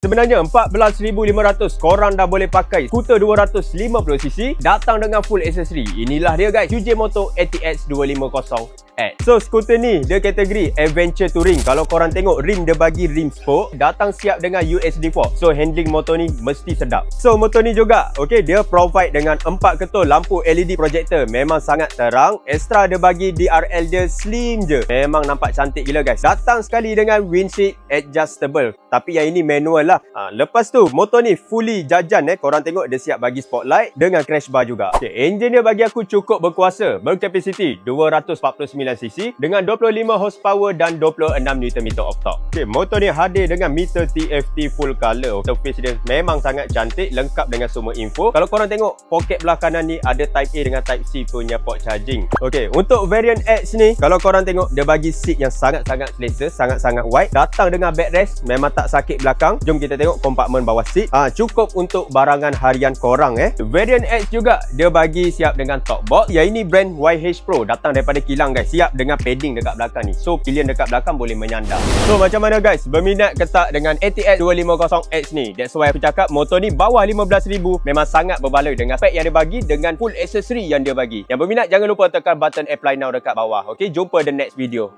sebenarnya 14,500 korang dah boleh pakai skuter 250cc datang dengan full aksesori. Inilah dia guys, QJ Motor ATX 250X. So skuter ni dia kategori adventure touring. Kalau korang tengok rim dia bagi rim spoke, datang siap dengan USD4. So handling motor ni mesti sedap. So motor ni juga dia provide dengan 4 ketul lampu LED projector, memang sangat terang. Extra dia bagi DRL dia slim je, memang nampak cantik gila guys. Datang sekali dengan windshield adjustable, tapi yang ini manual lah. Lepas tu motor ni fully jajan korang tengok dia siap bagi spotlight dengan crash bar juga. Enjin dia bagi aku cukup berkuasa, berkapasiti 249cc dengan 25 horsepower dan 26 Nm of torque. Motor ni hadir dengan meter TFT full color. Surface dia memang sangat cantik, lengkap dengan semua info. Kalau korang tengok poket belah kanan ni ada Type A dengan Type C punya port charging. Untuk variant X ni, kalau korang tengok dia bagi seat yang sangat-sangat selesa, sangat-sangat wide. Datang dengan backrest, memang tak sakit belakang. Jom kita tengok kompartmen bawah seat. Cukup untuk barangan harian korang. Variant X juga dia bagi siap dengan top box. Yang ini brand YH Pro, datang daripada kilang guys, siap dengan padding dekat belakang ni. So pilihan dekat belakang boleh menyandar. So macam mana guys, berminat ke tak dengan ATX 250X ni? That's why aku cakap motor ni bawah 15,000 memang sangat berbaloi dengan spek yang dia bagi, dengan full aksesori yang dia bagi. Yang berminat jangan lupa tekan button apply now dekat bawah. Jumpa the next video.